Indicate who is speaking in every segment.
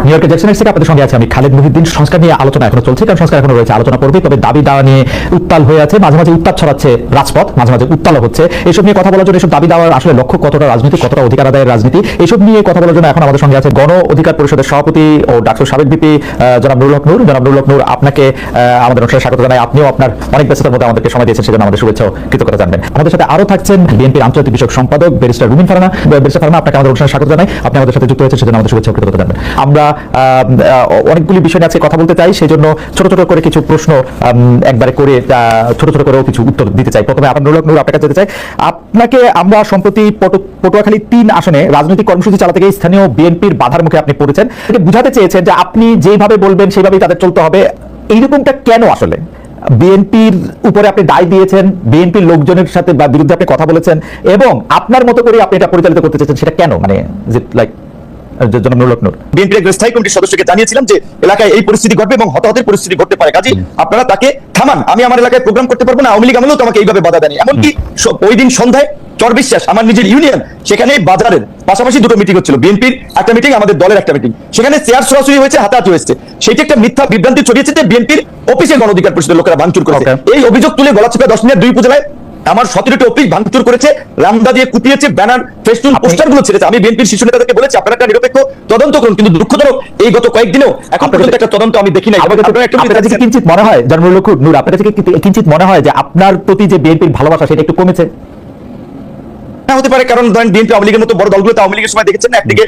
Speaker 1: New ইয়র্কের Jackson থেকে আপনাদের সঙ্গে আছে আমি খালেদ মুহিউদ্দিন। সংস্কার নিয়ে আলোচনা এখনো চলছে, কারণ সংস্কার এখনো রয়েছে, আলোচনা করবে। তবে দাবি দাওয়া নিয়ে উত্তাল হয়ে আছে, মাঝে মাঝে উত্তাপ ছড়াচ্ছে রাজপথ, মাঝে মাঝে উত্তালও হচ্ছে। এইসব নিয়ে কথা বলার জন্য, এসব দাবি দাওয়ার আসলে লক্ষ্য কতটা রাজনীতি, কতটা অধিকার আদায়ের রাজনীতি, এইসব নিয়ে কথা বলার জন্য এখন আমাদের সঙ্গে আছে গণ অধিকার পরিষদের সভাপতি ও ডাকসুর সাবেক ভিপি জনাব নুরুল হক নূর। জনাব নুরুল হক নূর, আপনাকে আমাদের অনুষ্ঠানে স্বাগত জানাই। আপনিও আপনার অনেক ব্যস্ততার মধ্যে আমাদেরকে সময় দিয়েছেন, সেজন্য আমাদের শুভেচ্ছা ও কৃতজ্ঞতা জানবেন। আমাদের সাথে আরো থাকছেন বিএনপির আন্তর্জাতিক বিষয়ক সম্পাদক ব্যারিস্টার রুমিন ফারহানা। ব্যারিস্টার ফারহানা, আপনাকে আমাদের অনুষ্ঠানে স্বাগত জানাই। আপনি আমাদের সাথে যুক্ত হয়েছেন, সেজন্য আমাদের শুভেচ্ছা ও কৃতজ্ঞতা জানবেন। আমরা অনেকগুলি বিষয় নিয়ে আজকে কথা বলতে চাই, সেজন্য ছোট ছোট করে কিছু প্রশ্ন একবারে করে ছোট ছোট করেও কিছু উত্তর দিতে চাই। প্রথমে আপনার নুরুল হক নূর, আপনার কাছে যেতে চাই। আপনাকে আমরা সম্প্রতি পটুয়াখালী 3 আসনে রাজনৈতিক কর্মসূচি চালাতে গিয়ে স্থানীয় বিএনপির বাধার মুখে আপনি পড়েছেন। বুঝাতে চেয়েছেন যে আপনি যেভাবে বলবেন সেভাবেই তাদের চলতে হবে, এইরকমটা কেন? আসলে বিএনপির উপরে আপনি দায় দিয়েছেন, বিএনপির লোকজনের সাথে বা বিরুদ্ধে আপনি কথা বলেছেন, এবং আপনার মতো করে আপনি এটা পরিচালিত করতে চেয়েছেন, সেটা কেন? মানে লাইক
Speaker 2: বিএনপির একজন স্থায়ী কমিটির সদস্যকে জানিয়েছিলাম যে এলাকায় এই পরিস্থিতি ঘটবে এবং হতাহতের পরিস্থিতি ঘটতে পারে, কাজে আপনারা তাকে থামান। আমি আমার এলাকায় প্রোগ্রাম করতে পারবো না, আওয়ামী লীগ আমলেও তোমাকে এইভাবে বাধা দেয়নি। এমনকি ওই দিন সন্ধ্যায় চর বিশ্বাস, আমার নিজের ইউনিয়ন, সেখানে বাজারের পাশাপাশি দুটো মিটিং হচ্ছিল, বিএনপির একটা মিটিং, আমাদের দলের একটা মিটিং, সেখানে চেয়ার সরাসরি হয়েছে, হাতাহাতি হয়েছে। সেটা একটা মিথ্যা বিভ্রান্তি ছড়িয়েছে যে বিএনপির অফিসে গণ অধিকার পরিষদের লোকেরা ভাঙচুর করেছে। এই অভিযোগ তুলে গলাচিপা 10 মিনিট 2 উপজেলায় আমার 17টি অফিস ভাঙচুর করেছে, রামদা দিয়ে কুপিয়েছে, ব্যানার ফেস্টুন পোস্টার গুলো ছেড়েছে। আমি বিএনপির শীর্ষ নেতাদেরকে বলেছি আপনারা একটা নিরপেক্ষ তদন্ত করুন, কিন্তু দুঃখজনক এই গত কয়েকদিনেও এখন পর্যন্ত একটা তদন্ত আমি দেখি নাই।
Speaker 1: কিঞ্চিত মনে হয় জনাব নূর, আপনার কাছে কিঞ্চিত মনে হয় যে আপনার প্রতি যে বিএনপির ভালোবাসা সেটা একটু কমেছে?
Speaker 2: হতে পারে, কারণ ধরেন বিএনপি আওয়ামী লীগের মতো বড় দলগুলো আওয়ামী লীগের সময় দেখেছেন একদিকে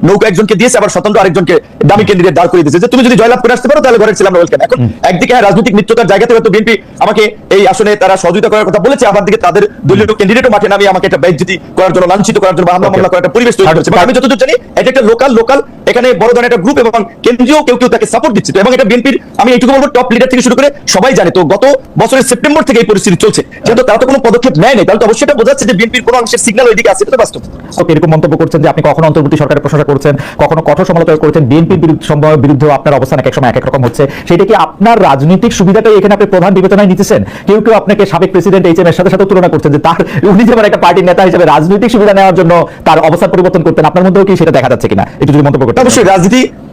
Speaker 2: নৌকা একজনকে দিয়েছে, আবার স্বতন্ত্র আরেকজনকে দামি ক্যান্ডিডেট দাঁড় করে দিয়েছে যে তুমি যদি জয়লাভ করে আসতে পারো তাহলে ঘরের ছিলাম ওয়েলকাম। এখন একদিকে রাজনৈতিক মিত্রতার জায়গা থেকে তো বিএনপি আমাকে এই আসনে তারা সহযোগিতা করার কথা বলেছে, আবার দিকে তাদের দলীয় ক্যান্ডিডেটও মাঠে নামিয়ে আমাকে একটা বেইজ্জতি করার জন্য, লাঞ্ছিত করার জন্য, হামলা মামলা করার একটা পরিবেশ তৈরি করেছে। আমি যতদূর জানি এটা একটা লোকাল এখানে বড় ধরনের একটা গ্রুপ এবং কেন্দ্রীয় কেউ তাকে সাপোর্ট দিচ্ছে, এবং এটা বিএনপির আমি এইটুকু বলবো টপ লিডার থেকে শুরু করে সবাই জানে। তো গত বছরের সেপ্টেম্বর থেকে এই পরিস্থিতি চলছে, যেহেতু তারা তো কোনো পদক্ষেপ নেয় নাই, তাহলে তো অবশ্যই এটা বোঝাচ্ছে যে বিএনপির কোনো অংশের সিগন্যাল ওইদিকে আছে, এটা বাস্তব।
Speaker 1: এরকম মন্তব্য করছেন যে আপনি কখনো অন্তর্বর্তী সরকারের প্রশংসা করছেন, কখনো কঠোর সমালোচনা করেছেন, বিএনপির বিরুদ্ধে আপনার অবস্থান এক এক সময় এক এক রকম হচ্ছে। সেটা কি আপনার রাজনৈতিক সুবিধাটাই এখানে আপনি প্রধান বিবেচনায় নিতেছেন? কেউ কেউ আপনাকে সাবেক প্রেসিডেন্ট এইচএম এর সাথে তুলনা করছেন যে তার উনি যেমন একটা পার্টির নেতা হিসেবে রাজনৈতিক সুবিধা নেওয়ার জন্য তার অবস্থান পরিবর্তন করতেন, আপনার মধ্যেও কি সেটা দেখা যাচ্ছে কিনা একটু যদি মন্তব্য করতেন।
Speaker 2: অবশ্যই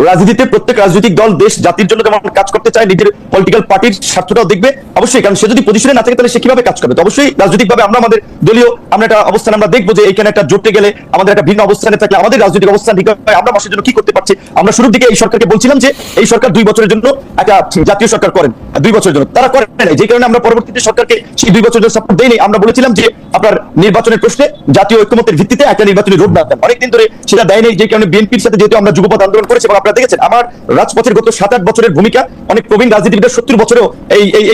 Speaker 2: রাজনীতিতে প্রত্যেক রাজনৈতিক দল দেশ জাতির জন্য যেমন কাজ করতে চায়, নিজের পলিটিক্যাল পার্টির স্বার্থটাও দেখবে অবশ্যই, কারণ সে যদি পজিশনে না থাকে তাহলে সে কিভাবে কাজ করবে। তো অবশ্যই রাজনৈতিকভাবে আমরা আমাদের দলীয় আমরা একটা অবস্থান আমরা দেখবো যে এখানে একটা জোটে গেলে আমাদের একটা ভিন্ন অবস্থানে থাকলে আমাদের রাজনৈতিক অবস্থান ঠিক হয়, আমরা মাসের জন্য কি করতে পারছি। আমরা শুরুর দিকে এই সরকারকে বলছিলাম যে এই সরকার 2 বছরের জন্য একটা জাতীয় সরকার করেন, 2 বছরের জন্য তারা করেন নাই, যে কারণে আমরা পরবর্তীতে সরকারকে সেই 2 বছরের জন্য সাপোর্ট দেইনি। আমরা বলেছিলাম যে আপনার নির্বাচনের প্রশ্নে জাতীয় ঐক্যমতের ভিত্তিতে একটা নির্বাচনী রোড ম্যাপ দেন, অনেকদিন ধরে সেটা দেয় নাই, যে কারণে বিএনপির সাথে যেহেতু আমরা যুগপৎ আন্দোলন করেছি এবং আপনারা দেখেছেন আমার রাজপথের গত 7-8 বছরের ভূমিকা অনেক প্রবীণ রাজনীতিবিদের 70 বছরেও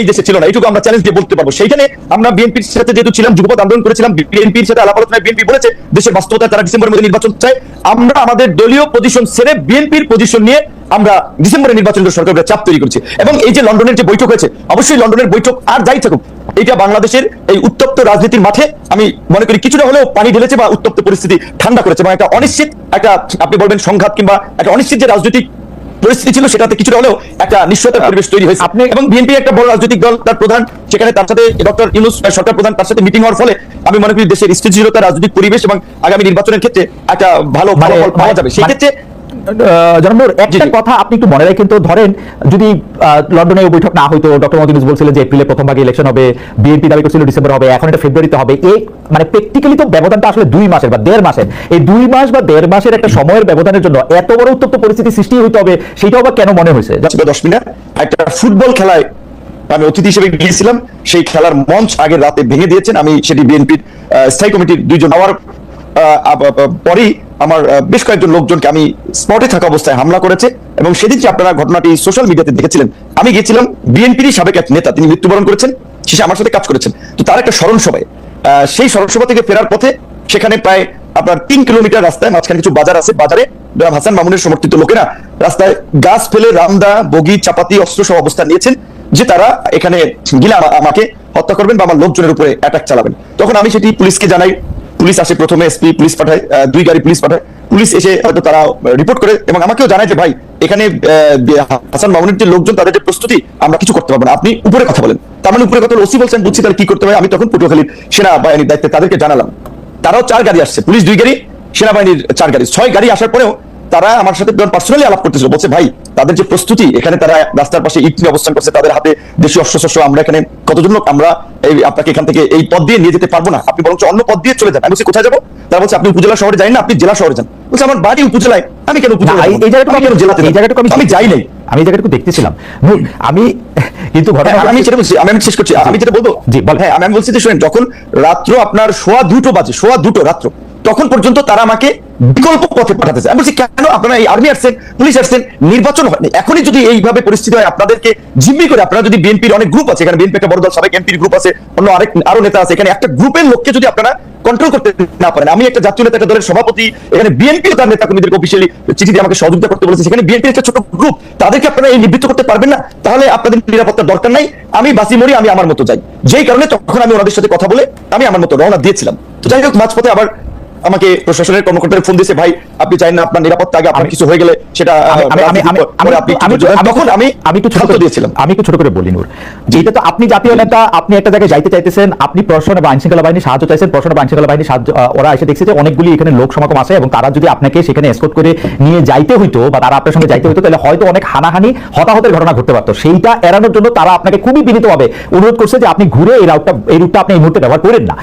Speaker 2: এই দেশে ছিল না, এইটুকু আমরা চ্যালেঞ্জ দিয়ে বলতে পারবো। সেইখানে আমরা বিএনপির সাথে যেহেতু ছিলাম, যুগপৎ আন্দোলন করেছিলাম, বিএনপির সাথে আলাপ আলোচনায় বিএনপি বলেছে দেশের বাস্তবতা তারা ডিসেম্বরের মধ্যে নির্বাচন চায়। আমরা আমাদের দলীয় পজিশন ছেড়ে বিএনপির পজিশন নিয়ে আমরা ডিসেম্বরে নির্বাচন সরকারের চাপ তৈরি করছি। এবং এই যে লন্ডনের যে বৈঠক হয়েছে, অবশ্যই লন্ডনের বৈঠক আর যাই থাকুক, এটা বাংলাদেশের এই উত্তপ্ত রাজনীতির মাঠে আমি মনে করি কিছুটা হলেও পানি ঢেলেছে বা উত্তপ্ত পরিস্থিতি ঠান্ডা করেছে, এবং একটা অনিশ্চিত একটা আপনি বলবেন সংঘাত কিংবা একটা অনিশ্চিত যে রাজনৈতিক পরিস্থিতি ছিল সেটাতে কিছুটা হলেও একটা নিশ্চয়তার পরিবেশ তৈরি হয়েছে। আপনি এবং বিএনপি একটা বড় রাজনৈতিক দল, তার প্রধান সেখানে, তার সাথে ডক্টর ইউনূস সরকার প্রধান, তার সাথে মিটিং হওয়ার ফলে আমি মনে করি দেশের স্থিতিশীলতা, রাজনৈতিক পরিবেশ এবং আগামী নির্বাচনের ক্ষেত্রে একটা ভালো ফলাফল পাওয়া যাবে। সেই ক্ষেত্রে
Speaker 1: একটা কথা আপনি একটু মনে রাখেন তো, ধরেন যদি লন্ডনে বৈঠক না হইতো, ডক্টর মোহাম্মদ ইউনূস বলছিলেন যে এপ্রিলে প্রথম ভাগে ইলেকশন হবে, বিএনপি দাবি করছিল ডিসেম্বর হবে, এখন এটা ফেব্রুয়ারিতে হবে, এই মানে প্র্যাকটিক্যালি তো ব্যবধানটা আসলে 2 মাসের বা 1.5 মাসের। এই 2 মাস বা 1.5 মাসের একটা সময়ের ব্যবধানের জন্য এত বড় উত্তপ্ত পরিস্থিতি সৃষ্টি হইতে হবে, সেটাও বা কেন মনে হয়েছে?
Speaker 2: 10 মিনিট একটা ফুটবল খেলায় আমি অতিথি হিসেবে গিয়েছিলাম, সেই খেলার মঞ্চ আগের রাতে ভেঙে দিয়েছেন। আমি সেটি বিএনপির স্থায়ী কমিটির 2 জন হওয়ার পরেই আমার বেশ কয়েকজন লোকজনকে আমি স্পটে থাকা অবস্থায় হামলা করেছে, এবং সেদিন যে আপনারা ঘটনাটি সোশ্যাল মিডিয়াতে দেখেছিলেন, আমি গিয়েছিলাম বিএনপির সাবেক এক নেতা, তিনি মৃত্যুবরণ করেছেন, শেষে আমার সাথে কাজ করেছেন। তো তার একটা স্মরণ সভায়, সেই স্মরণ সভা থেকে ফেরার পথে সেখানে প্রায় আপনার 3 কিলোমিটার রাস্তায় মাঝখানে কিছু বাজার আছে, বাজারে হাসান মামুনের সমর্থিত লোকেরা রাস্তায় গাছ ফেলে রামদা, বগি, চাপাতি, অস্ত্র সহ অবস্থান নিয়েছেন যে তারা এখানে গিলা আমাকে হত্যা করবেন বা আমার লোকজনের উপরে অ্যাটাক চালাবেন। তখন আমি সেটি পুলিশকে জানাই, পুলিশ আসে, প্রথমে এসপি পুলিশ পাঠায়, 2 গাড়ি পুলিশ পাঠায়, পুলিশ এসে হয়তো তারা রিপোর্ট করে এবং আমাকেও জানায় যে ভাই এখানে হাসান মামুনের যে লোকজন তাদের যে প্রস্তুতি, আমরা কিছু করতে পারবো না, আপনি উপরে কথা বলেন। তার মানে উপরে কথা বলে ওসি বলছেন, বুঝছি তাহলে কি করতে হবে। আমি তখন পটুয়াখালীর সেনাবাহিনীর দায়িত্বে তাদেরকে জানালাম, তারাও 4 গাড়ি আসছে, পুলিশ 2 গাড়ি, সেনাবাহিনীর 4 গাড়ি, 6 গাড়ি আসার পরেও তারা আমার সাথে পার্সোনালি আলাপ করতেছিল, বলছে ভাই তাদের যে প্রস্তুতি, এখানে তারা রাস্তার পাশে ইট নিয়ে অবস্থান করছে, তাদের হাতে দেশীয় অস্ত্রশস্ত্র, আমরা এখানে কতজন লোক, আমরা এই আপনাকে এখান থেকে এই পথ দিয়ে নিয়ে যেতে পারবো না, আপনি বরঞ্চ অন্য পথ দিয়ে চলে যান। আমি বলছি কোথায় যাবো? তারা বলছে আপনি উপজেলা শহরে যাই না, আপনি জেলা শহরে যান। বলছে আমার বাড়ি উপজেলায়, আমি কেন উপজেলা,
Speaker 1: এই জায়গাটুকু
Speaker 2: কেন জেলাতে,
Speaker 1: এই জায়গাটুকু
Speaker 2: আমি যাই নাই,
Speaker 1: আমি এই জায়গাটুকু দেখতেছিলাম। আমি কিন্তু
Speaker 2: আমি যেটা বলছি, আমি শেষ করছি, আমি যেটা বলবো,
Speaker 1: জি বল।
Speaker 2: হ্যাঁ আমি বলছি যে শুনেন, যখন রাত্র আপনার 2:15 বাজে, 2:15 রাত্র, তখন পর্যন্ত তারা আমাকে বিকল্প পথে পাঠাতেছে। আমি বলছি কেন, আপনারা এই আর্মি আসছেন, পুলিশ আসছেন, নির্বাচন হয়নি, এখনই যদি এইভাবে পরিস্থিতি হয়, আপনাদেরকে জিম্মি করে, আপনারা যদি বিএনপির অনেক গ্রুপ আছে, এখানে বিএনপি একটা বড় দল, সাবেক এমপির গ্রুপ আছে, অন্য আরো নেতা আছে, এখানে একটা গ্রুপের লোককে যদি আপনারা কন্ট্রোল করতে না পারেন, আমি একটা জাতীয় নেতা, একটা দলের সভাপতি, এখানে বিএনপি তার নেতা কর্মীদেরকে অফিসিয়ালি চিঠি দিয়ে আমাকে সহযোগিতা করতে বলেছে, সেখানে বিএনপির একটা ছোট গ্রুপ, তাদেরকে আপনারা এই নিবৃত্ত করতে পারবেন না, তাহলে আপনাদের নিরাপত্তার দরকার নাই, আমি বাসি মরি, আমি আমার মতো যাই। যেই কারণে তখন আমি ওনাদের সাথে কথা বলে আমি আমার মতো রওনা দিয়েছিলাম। তো যাই হোক, মাঝপথে আবার আমাকে প্রশাসনের কর্মকর্তারা ফোন দিয়েছে, ভাই আপনি চাই না আপনার নিরাপত্তা আগে, আপনার কিছু হয়ে গেলে সেটা তখন আমি একটু ছোট দিয়েছিলাম।
Speaker 1: আমি একটু ছোট করে বলি নূর, যে এটা তো আপনি জাতীয় নেতা, আপনি একটা জায়গায় যাইতে চাইতেছেন, আপনি প্রশাসন বা আইন শৃঙ্খলা বাহিনী সাহায্য চাইছেন, প্রশাসন বা আইন শৃঙ্খলা বাহিনী সাহায্য, ওরা এসে দেখছে যে অনেকগুলি এখানে লোক সমাগম আছে এবং তারা যদি আপনাকে সেখানে এসকর্ট করে নিয়ে যাইতে হইতো বা তারা আপনার সঙ্গে যাইতে হইতো, তাহলে হয়তো অনেক হানাহানি হতাহতের ঘটনা ঘটতে পারতো। সেইটা এড়ানোর জন্য তারা আপনাকে খুবই বিনীতভাবে অনুরোধ করছে যে আপনি ঘুরে এই রুটটা আপনি এই মুহূর্তে ব্যবহার করেন না।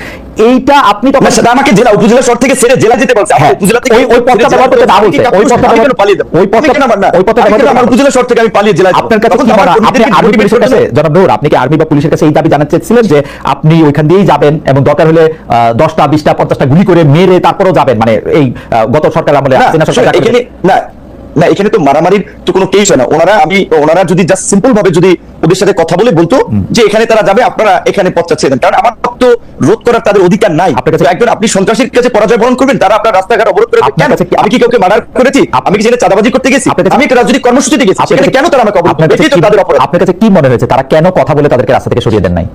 Speaker 1: এইটা আপনি তখন
Speaker 2: সেটা আমাকে জেলা, উপজেলা শহর থেকে ছেড়ে জেলা যেতে বলছে, উপজেলা থেকে
Speaker 1: ওই পথটা ব্যবহার করতে না বলছে, ওই পথটা পালিয়ে দেব, ওই পথটা
Speaker 2: আমার উপজেলা শহর থেকে আমি পালিয়ে জেলায়।
Speaker 1: আপনার কাছে কি মনে হয়, আপনি আর্মি পুলিশের কাছে, জনাব নূর, আপনি কি আর্মি বা পুলিশের কাছে এই দাবি জানাতে চেয়েছিলেন যে আপনি ওইখান দিয়েই যাবেন এবং দরকার হলে 10টা 20টা 50টা গুলি করে মেরে তারপরেও যাবেন, মানে এই গত সরকার আমলে
Speaker 2: এখানে না, এখানে তো মারামারির তো কোনো কেস হয় না। ওনারা যদি জাস্ট সিম্পল ভাবে যদি ওদের সাথে কথা বলে বলতো যে এখানে তারা যাবে, আপনারা এখানে পথটা ছেড়ে দেন, কারণ আমার তো রোধ করার তাদের অধিকার নাই। একজন আপনি সন্ত্রাসীর কাছে পরাজয় বরণ করবেন, তারা আপনার রাস্তাঘাট অবরোধ করে, কেন? আমি কি কাউকে মার্ডার করেছি? আমি কি সেখানে চাঁদাবাজি করতে গেছি? আমি একটা রাজনৈতিক কর্মসূচিতে গেছি, সেখানে কেন তারা আমাকে অবরোধ করে? এটাই তো তাদের অপরাধ।
Speaker 1: আপনার কাছে কি মনে হয়েছে তারা কেন কথা বলে তাদেরকে রাস্তা থেকে সরিয়ে দেন নাই?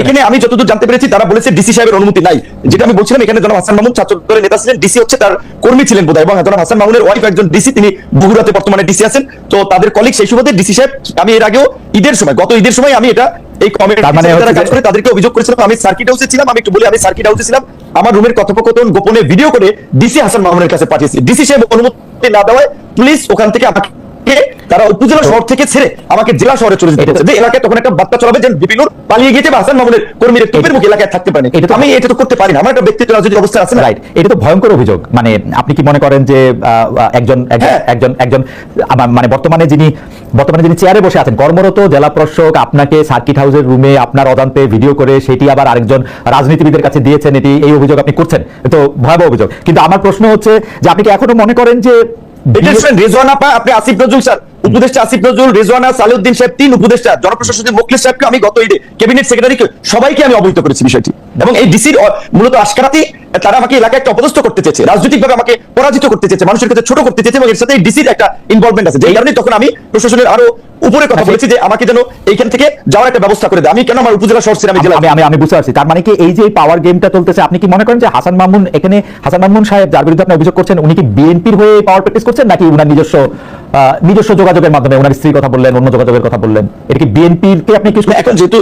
Speaker 2: এখানে আমি যতদূর জানতে পেরেছি, তারা বলেছে ডিসি সাহেবের অনুমতি নাই। যেটা আমি বলছিলাম, এখানে জনাব হাসান মামুন ছাত্র দলের নেতা ছিলেন, ডিসি হচ্ছে তার কর্মী ছিলেন বোধহয়, এবং জনাব হাসান মামুনের ওয়াইফ একজন ডিসি, তিনি বগুড়াতে বর্তমানে ডিসি আছেন। তো তাদের কলিগ সেই সুবাদে ডিসি সাহেব, আমি এর আগেও গত ঈদের সময় আমি এটা এই কমিটির কাজ করে তাদেরকে অভিযোগ করেছিলাম। আমি সার্কিট হাউসে ছিলাম, আমি একটু বলি, আমি সার্কিট হাউসে ছিলাম, আমার রুমের কথোপকথন গোপনে ভিডিও করে ডিসি হাসান মামুনের কাছে পাঠিয়েছি। ডিসি সাহেব অনুমতি না দেওয়ায় পুলিশ ওখান থেকে আমাকে, তারা উপজেলা শহর থেকে ছেড়ে আমাকে জেলা শহরে চলে যেতে বলেছে, যে এলাকায় তখন একটা বার্তা চলাবে যে বিপিনুর পালিয়ে গিয়েছে বা হাসান মামুনের কর্মীরা টোপের মুখে এলাকায় থাকতে পারেন। আমি এটা তো করতে পারি না, আমার একটা ব্যক্তিগত রাজনৈতিক অবস্থা আছে না।
Speaker 1: রাইট, এটা তো ভয়ঙ্কর অভিযোগ। মানে আপনি কি মনে করেন যে একজন মানে বর্তমানে যিনি চেয়ারে বসে আছেন, কর্মরত জেলা প্রশাসক আপনাকে সার্কিট হাউসের রুমে আপনার অজান্তে ভিডিও করে সেটি আবার আরেকজন রাজনীতিবিদের কাছে দিয়েছেন, এই অভিযোগ আপনি করছেন, তো ভয়াবহ অভিযোগ। কিন্তু আমার প্রশ্ন হচ্ছে যে আপনি কি এখনো মনে করেন যে
Speaker 2: রেজওয়ানা পা, আপনি আসিফ নজরুল স্যার, উপদেষ্টা আসিফ নজরুল, রেজওয়ানা, সালেউদ্দিন সাহেব, 3 উপদেষ্টা, জনপ্রশাসন মোখলেস সাহেবকে আমি গত ঈদে, ক্যাবিনেট সেক্রেটারিকে, সবাইকে আমি অবহিত করেছি বিষয়টি। এবং এই ডিসির মূলত আশকারাতি, তারা আমাকে এলাকায় একটা অপদস্থ করতে চেয়েছে, রাজনৈতিকভাবে আমাকে পরাজিত করতে চেয়েছে, মানুষের কাছে ছোট করতে চেয়েছে, এবং এর সাথে ডিসির একটা ইনভলভমেন্ট আছে। যেই কারণে তখন আমি প্রশাসনের আরো উপরে কথা বলেছি যে আমাকে যেন এইখান থেকে যাওয়ার একটা ব্যবস্থা করে দেয়। আমি কেন আমার উপজেলা শহর ছেড়ে আমি জেলা,
Speaker 1: আমি বুঝতে পারছি। তার মানে কি এই যে পাওয়ার গেমটা চলতেছে, আপনি কি মনে করেন যে হাসান মামুন সাহেব যার বিরুদ্ধে আপনি অভিযোগ করছেন, উনি কি বিএনপির হয়ে পাওয়ার প্র্যাকটিস করছেন, নাকি উনার নিজস্ব যোগাযোগের মাধ্যমে, ওনার স্ত্রীর কথা বললেন, অন্য যোগাযোগের কথা বললেন, এটা কি বিএনপির কে আপনি কিছু?
Speaker 2: এখন যেহেতু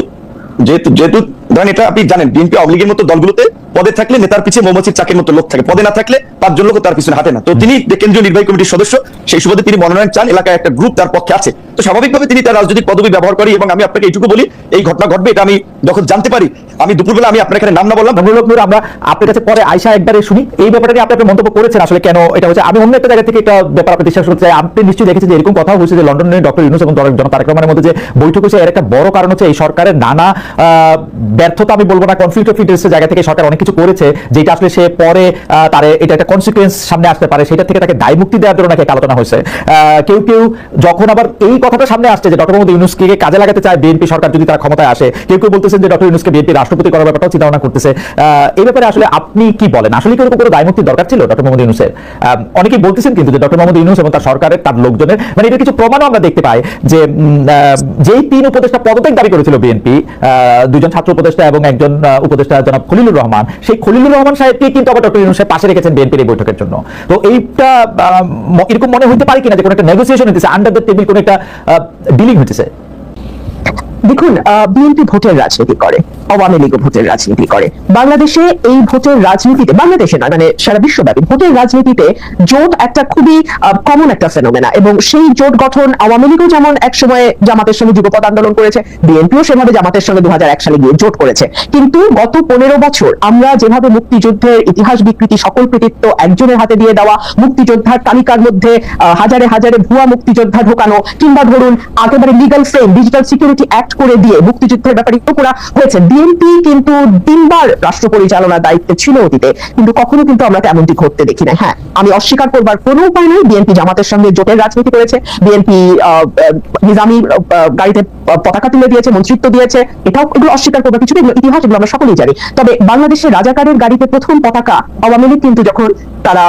Speaker 2: ধরেন, এটা আপনি জানেন, বিএনপি আওয়ামী লীগের মতো দলগুলোতে পদে থাকলে নেতার পিছিয়ে মৌমাছির চাকের মতো লোক থাকে, পদে না থাকলে 5 জন লোক তার পিছনে হাঁটে না। তো তিনি কেন্দ্রীয় নির্বাহী কমিটির সদস্য, সেই সুবাদে তিনি মনোনয়ন চান, এলাকায় একটা গ্রুপ তার পক্ষে আছে, তো স্বাভাবিকভাবে তিনি তার রাজনৈতিক পদবি ব্যবহার করেন। এবং আমি আপনাকে এইটুকু বলি, এই ঘটনা ঘটবে এটা আমি যখন জানতে পারি, আমি দুপুরবেলা আমি আপনার এখানে নাম না বললাম,
Speaker 1: আমরা আপনার কাছে পরে আয়শা একবারে শুনি এই ব্যাপারটা নিয়ে আপনি মন্তব্য করেছেন, আসলে কেন এটা হচ্ছে। আমি অন্য একটা জায়গা থেকে একটা ব্যাপার আপনি বিশ্বাস করতে চাই। আপনি নিশ্চয়ই দেখেছেন যে এরকম কথা হয়েছে যে লন্ডনে ডক্টর ইউনূস এবং জনাব তারেক রহমানের মধ্যে যে বৈঠক হয়েছে, এর একটা বড় কারণ হচ্ছে এই সরকারের নানা ব্যর্থতা, আমি বলবো না, কনফ্লিক্ট অফ ইন্টারেস্টের জায়গা থেকে সরকার অনেক কিছু করেছে, যেটা আসলে সে পরে তার এটা একটা কনসিকুয়েন্স সামনে আসতে পারে, সেটা থেকে তাকে দায় মুক্তি দেওয়ার জন্য নাকি আলোচনা হয়েছে। কেউ যখন আবার এই কথাটা সামনে আসছে যে ডক্টর মোহাম্মদ ইউনূসকে কাজে লাগাতে চায় বিএনপি সরকার যদি তারা ক্ষমতায় আসে, কেউ বলতেছেন যে ডক্টর ইউনূসকে বিএনপি রাষ্ট্রপতি করার ব্যাপারটাও চিন্তা ভাবনা করতেছে। এই ব্যাপারে আসলে আপনি কি বলেন? আসলে কি কোনো দায় মুক্তির দরকার ছিল ডক্টর মোহাম্মদ ইউনূসের? অনেকেই বলতেছেন কিন্তু যে ডক্টর মোহাম্মদ ইউনূস এবং তার সরকারের, তার লোকজনের, মানে এটা কিছু প্রমাণও আমরা দেখতে পাই যে যেই 3 উপদেষ্টা পদত্যাগ দাবি করেছিল বিএনপি, 2 জন ছাত্র উপদেষ্টা এবং একজন উপদেষ্টা জনাব খলিলুর রহমান, সেই খলিলুর রহমান সাহেবকে কিন্তু আবার ডক্টর ইউনূস পাশে রেখেছেন বিএনপির এই বৈঠকের জন্য। তো এইটা এরকম মনে হতে পারে কিনা যে কোনো একটা নেগোসিয়েশন হইতেছে, আন্ডার দ্য টেবিল কোনো একটা ডিলিং হইতেছে?
Speaker 3: দেখুন, বিএনপি ভোটের রাজনীতি করে আওয়ামী লীগ ভোটের রাজনীতি করে। বাংলাদেশে এই ভোটের রাজনীতিতে, বাংলাদেশে নয় মানে সারা বিশ্বব্যাপী ভোটের রাজনীতিতে জোট একটা খুবই কমন একটা ফেনোমেনা, এবং সেই জোট গঠন আওয়ামী লীগও যেমন এক সময় জামাতের সঙ্গে যুগপৎ আন্দোলন করেছে, বিএনপিও সেভাবে জামাতের সঙ্গে 2001 সালে গিয়ে জোট করেছে। কিন্তু গত 15 বছর আমরা যেভাবে মুক্তিযুদ্ধের ইতিহাস বিকৃতি সকল কৃতিত্ব একজনের হাতে দিয়ে দেওয়া, মুক্তিযোদ্ধার তালিকার মধ্যে হাজারে হাজারে ভুয়া মুক্তিযোদ্ধা ঢোকানো, কিংবা ধরুন একেবারে legal frame digital security act করে দিয়ে মুক্তিযুদ্ধের ব্যাপারে করা হয়েছে। বিএনপি কিন্তু 3 বার রাষ্ট্র পরিচালনার দায়িত্বে ছিল অতীতে, কিন্তু কখনো কিন্তু আমরা তেমনটি ঘটতে দেখি না। হ্যাঁ, আমি অস্বীকার করবার কোনো উপায় নেই, বিএনপি জামাতের সঙ্গে জোটের রাজনীতি করেছে, বিএনপি নিজামী গাড়িতে পতাকা তুলে দিয়েছে, মন্ত্রিত্ব দিয়েছে, এগুলো অস্বীকার করবার কিছু নেই, এগুলো ইতিহাস, এগুলো আমরা সকলেই জানি। তবে বাংলাদেশের রাজাকারের গাড়িতে প্রথম পতাকা আওয়ামী লীগ কিন্তু যখন তারা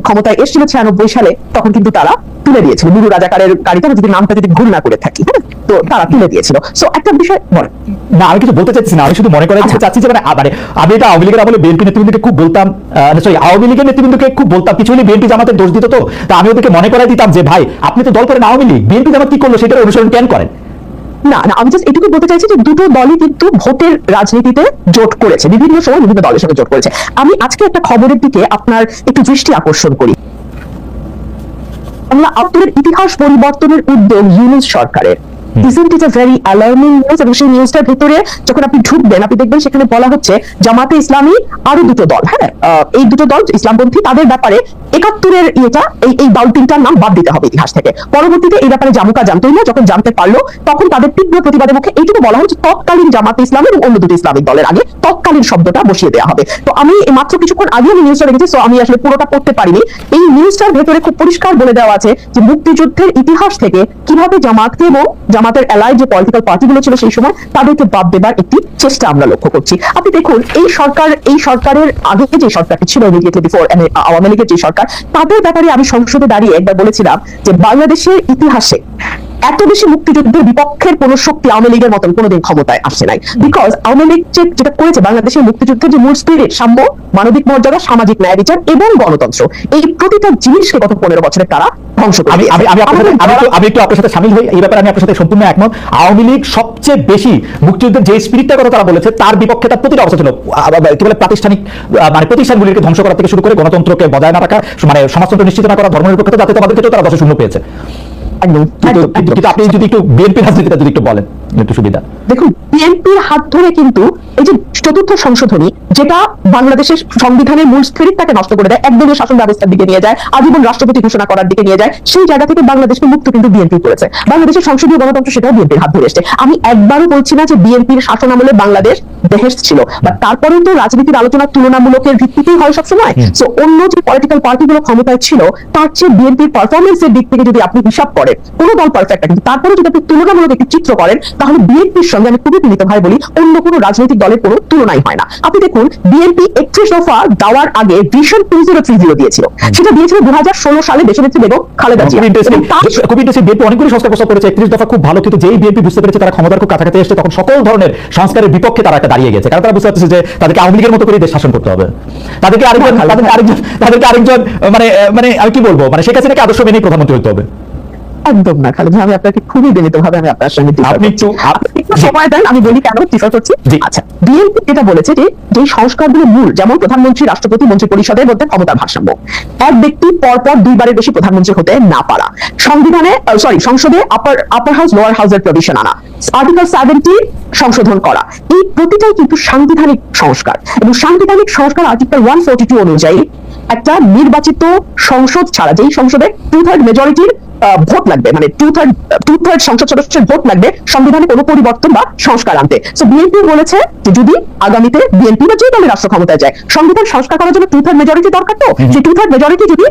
Speaker 3: ক্ষমতায় এসেছিল 96 সালে, তখন কিন্তু তারা তুলে দিয়েছিল বুড়ো রাজাকারের গাড়িতে, যদি নামটা যদি ভুল না করে থাকি, হ্যাঁ, তো তারা তুলে দিয়েছিল। সো একটা বিষয় বল
Speaker 1: না, আমি কিছু বলতে চাচ্ছি না, আমি শুধু মনে করাই চাচ্ছি যে মানে আমি এটা আওয়ামী লীগের আমলে বিএনপি নেতৃবৃন্দকে খুব বলতাম, সরি আওয়ামী লীগের নেতৃবৃন্দকে খুব বলতাম, কিছু হলে বিএনপি জামাতের দোষ দিত, তো আমি ওদেরকে মনে করাই দিতাম যে ভাই আপনি তো দল করেন আওয়ামী লীগ, বিএনপি জামাত কি করলো সেটার অনুসরণ কেন করেন?
Speaker 3: না না, আমি জাস্ট এটুকু বলতে চাইছি যে দুটো দলই কিন্তু ভোটের রাজনীতিতে জোট করেছে, বিভিন্ন সময় বিভিন্ন দলের সঙ্গে জোট করেছে। আমি আজকে একটা খবরের দিকে আপনার একটু দৃষ্টি আকর্ষণ করি। বাংলা আত্মীয়ের ইতিহাস পরিবর্তনের উদ্যোগ ইউনূস সরকারের। Isn't it a very alarming news? এবং সেই নিউজটার ভিতরে যখন আপনি ঢুকবেন, আপনি দেখবেন সেখানে বলা হচ্ছে জামাতে ইসলামী আরো দুটো দল, হ্যাঁ, এই দুটো দল ইসলামপন্থী, তাদের ব্যাপারে 71-এর এই দল তিনটার নাম বাদ দিতে হবে ইতিহাস থেকে। পরবর্তীতে এই ব্যাপারে জামুকা জানতোই না, যখন জানতে পারলো তখন তাদের তীব্র প্রতিবাদের মুখে এইটুকু বলা হচ্ছে তৎকালীন জামাতে ইসলামী এবং অন্য দুটো ইসলামিক দলের আগে তৎকালীন শব্দটা বসিয়ে দেওয়া হবে। তো আমি মাত্র কিছুক্ষণ আগে আমি নিউজটা দেখেছি, সো আমি আসলে পুরোটা পড়তে পারিনি। এই নিউজটার ভেতরে খুব পরিষ্কার বলে দেওয়া আছে যে মুক্তিযুদ্ধের ইতিহাস থেকে কিভাবে জামাতকে এবং জামাতের অ্যালাইড যে পলিটিক্যাল পার্টিগুলো ছিল সেই সময় তাদেরকে বাদ দেবার একটি চেষ্টা আমরা লক্ষ্য করছি। আপনি দেখুন এই সরকারের আগে যে সরকারটি ছিল ইমিডিয়েটলি বিফোর আওয়ামী লীগের যে সরকার, তাদের ব্যাপারে আমি সংসদে দাঁড়িয়ে একবার বলেছিলাম যে বাংলাদেশের ইতিহাসে এত বেশি মুক্তিযুদ্ধের বিপক্ষের কোন শক্তি আওয়ামী লীগের মতন কোনোদিন ক্ষমতায় আসে নাই। বিকজ আওয়ামী লীগ যেটা করেছে, বাংলাদেশের মুক্তিযুদ্ধের যে মূল স্পিরিট, সাম্য, মানবিক মর্যাদা, সামাজিক ন্যায় বিচার এবং গণতন্ত্র, এই প্রতিটা জিনিসকে গত 15 বছরে তারা ধ্বংস করে দিয়েছে।
Speaker 1: আমি একটু আপনার সাথে সামিল হই এই ব্যাপারে, আমি আপনার সাথে সম্পূর্ণ একমত। আওয়ামী লীগ সবচেয়ে বেশি মুক্তিযুদ্ধের যে স্পিরিটটার কথা তারা বলেছে তার বিপক্ষে তার প্রতিটা অবস্থা ছিল, কি বলে প্রাতিষ্ঠানিক মানে প্রতিষ্ঠানগুলিকে ধ্বংস করা থেকে শুরু করে গণতন্ত্রকে বজায় না রাখা, মানে সমাজতন্ত্র নিশ্চিত না করা, ধর্মনিরপেক্ষতা, যাতে তাদের ক্ষেত্রে তারা 10 শূন্য পেয়েছে। কিন্তু আপনি যদি একটু বিএনপি রাজনীতিটা যদি একটু বলেন একটু সুবিধা।
Speaker 3: দেখুন, বিএনপির হাত ধরে কিন্তু এই যে 4র্থ সংশোধনী, যেটা বাংলাদেশের সংবিধানের মূল স্পিরিটটাকে নষ্ট করে দেয়, একদলীয় শাসন ব্যবস্থার দিকে নিয়ে যায়, আজীবন রাষ্ট্রপতি ঘোষণা করার দিকে নিয়ে যায়, সেই জায়গা থেকে বাংলাদেশকে মুক্ত কিন্তু বিএনপি করেছে। বাংলাদেশের সংসদীয় গণতন্ত্র সেটাও বিএনপির হাত ধরে এসেছে। আমি একবারও বলছি না যে বিএনপির শাসন আমলে বাংলাদেশ বেহেশত ছিল, বাট তারপরেও তো রাজনীতির আলোচনা তুলনামূলকের ভিত্তিতেই হয় সবসময়। সো অন্য যে পলিটিক্যাল পার্টিগুলো ক্ষমতায় ছিল তার চেয়ে বিএনপির পারফরমেন্সের দিক থেকে যদি আপনি হিসাব করেন, কোনো দল পারফেক্ট, কিন্তু তারপরে যদি আপনি তুলনামূলক একটি চিত্র করেন, তাহলে বিএনপির সঙ্গে আমি খুবই বিনীত ভাই বলি অন্য কোনো রাজনৈতিক দলের কোনো তুলনাই হয় না। আপনি দেখুন, বিএনপি 31 দফা দেওয়ার আগে ভিশন 2030 দিয়েছিল, সেটা দিয়েছিল 2016 সালে দেশনেত্রী বেগম খালেদা জিয়া।
Speaker 1: খুব ইন্টারেস্টিং, বিএনপি অনেকগুলো সংস্কার প্রস্তাব করেছে, 31 দফা খুব ভালো, কিন্তু যেই বিএনপি বুঝতে পেরেছে তারা ক্ষমতার খুব কাছাকাছি এসেছে, তখন সকল ধরনের সংস্কারের বিপক্ষে তারা একটা দাঁড়িয়ে গেছে, কারণ তারা বুঝতে পারছে যে তাদেরকে আওয়ামী লীগের মতো করে দেশ শাসন করতে হবে, তাদেরকে আরেকজন মানে আমি কি বলবো, মানে শেখ হাসিনাকে আদর্শ মেনেই প্রধানমন্ত্রী হতে হবে।
Speaker 3: একদম না খালেদ, আমি আপনাকে খুবই বিনীত ভাবে আমি আপনার সঙ্গে
Speaker 1: আপনি একটু
Speaker 3: সময় দেন, আমি বলি কেন ডিফার করছি। আচ্ছা, বিএনপি এটা বলেছে যে যেই সংস্কারগুলো মূল, যেমন প্রধানমন্ত্রী, রাষ্ট্রপতি, মন্ত্রী পরিষদের মধ্যে ক্ষমতার ভারসাম্য, এক ব্যক্তি পরপর 2বারের বেশি প্রধানমন্ত্রী হতে না পারা, সংসদে আপার হাউস লোয়ার হাউসের প্রভিশন আনা, আর্টিকেল 70 সংশোধন করা, এই প্রতিটাই কিন্তু সাংবিধানিক সংস্কার। এবং সাংবিধানিক সংস্কার আর্টিকেল 142 অনুযায়ী একটা নির্বাচিত সংসদ ছাড়া, যেই সংসদে 2/3 মেজরিটির ভোট লাগবে, মানে 2/3 সংসদ সদস্যের ভোট লাগবে সংবিধানে কোনো পরিবর্তন বা সংস্কার আনতে। সো বিএনপি বলেছে যে যদি আগামীতে বিএনপি বা যে দলের রাষ্ট্র ক্ষমতায় যায়, সংবিধান সংস্কার করার জন্য 2/3 মেজরিটি দরকার, তো সেই 2/3 মেজরিটি যদি